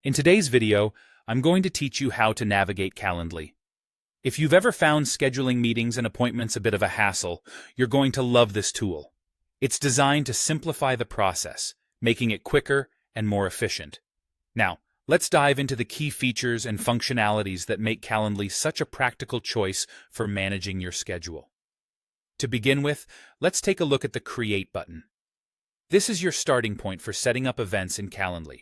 In today's video, I'm going to teach you how to navigate Calendly. If you've ever found scheduling meetings and appointments a bit of a hassle, you're going to love this tool. It's designed to simplify the process, making it quicker and more efficient. Now, let's dive into the key features and functionalities that make Calendly such a practical choice for managing your schedule. To begin with, let's take a look at the Create button. This is your starting point for setting up events in Calendly.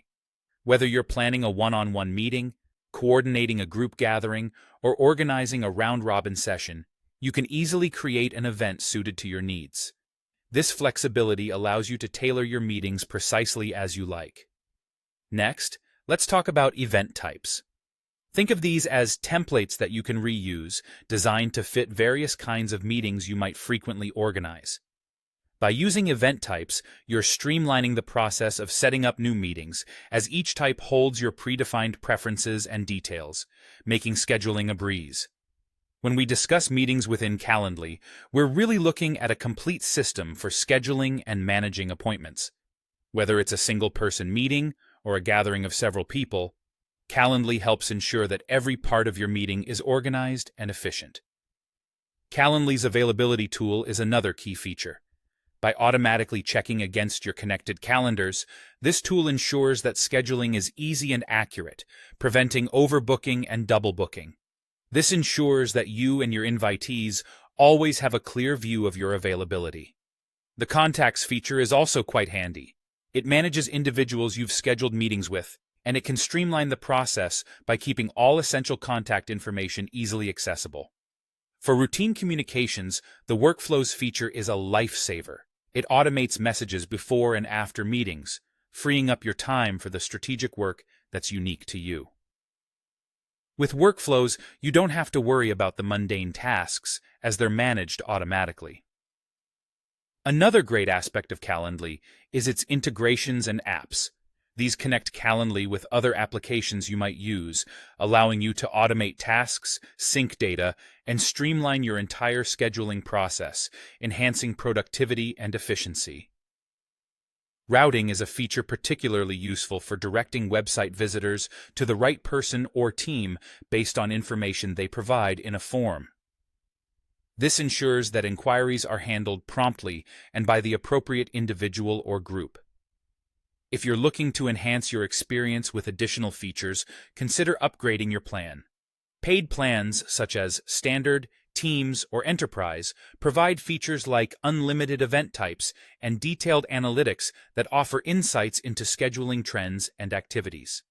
Whether you're planning a one-on-one meeting, coordinating a group gathering, or organizing a round-robin session, you can easily create an event suited to your needs. This flexibility allows you to tailor your meetings precisely as you like. Next, let's talk about event types. Think of these as templates that you can reuse, designed to fit various kinds of meetings you might frequently organize. By using event types, you're streamlining the process of setting up new meetings, as each type holds your predefined preferences and details, making scheduling a breeze. When we discuss meetings within Calendly, we're really looking at a complete system for scheduling and managing appointments. Whether it's a single-person meeting or a gathering of several people, Calendly helps ensure that every part of your meeting is organized and efficient. Calendly's availability tool is another key feature. By automatically checking against your connected calendars, this tool ensures that scheduling is easy and accurate, preventing overbooking and double booking. This ensures that you and your invitees always have a clear view of your availability. The Contacts feature is also quite handy. It manages individuals you've scheduled meetings with, and it can streamline the process by keeping all essential contact information easily accessible. For routine communications, the Workflows feature is a lifesaver. It automates messages before and after meetings, freeing up your time for the strategic work that's unique to you. With Workflows, you don't have to worry about the mundane tasks, as they're managed automatically. Another great aspect of Calendly is its integrations and apps. These connect Calendly with other applications you might use, allowing you to automate tasks, sync data, and streamline your entire scheduling process, enhancing productivity and efficiency. Routing is a feature particularly useful for directing website visitors to the right person or team based on information they provide in a form. This ensures that inquiries are handled promptly and by the appropriate individual or group. If you're looking to enhance your experience with additional features, consider upgrading your plan. Paid plans such as Standard, Teams, or Enterprise provide features like unlimited event types and detailed analytics that offer insights into scheduling trends and activities.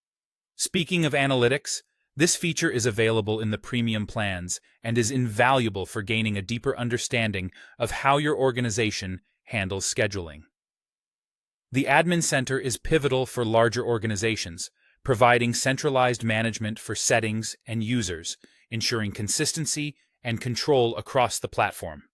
Speaking of analytics, this feature is available in the premium plans and is invaluable for gaining a deeper understanding of how your organization handles scheduling. The Admin Center is pivotal for larger organizations, providing centralized management for settings and users, ensuring consistency and control across the platform.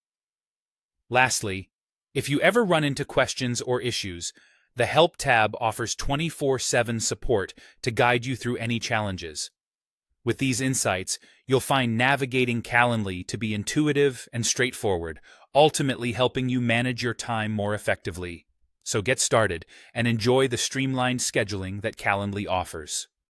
Lastly, if you ever run into questions or issues, the Help tab offers 24/7 support to guide you through any challenges. With these insights, you'll find navigating Calendly to be intuitive and straightforward, ultimately helping you manage your time more effectively. So get started and enjoy the streamlined scheduling that Calendly offers.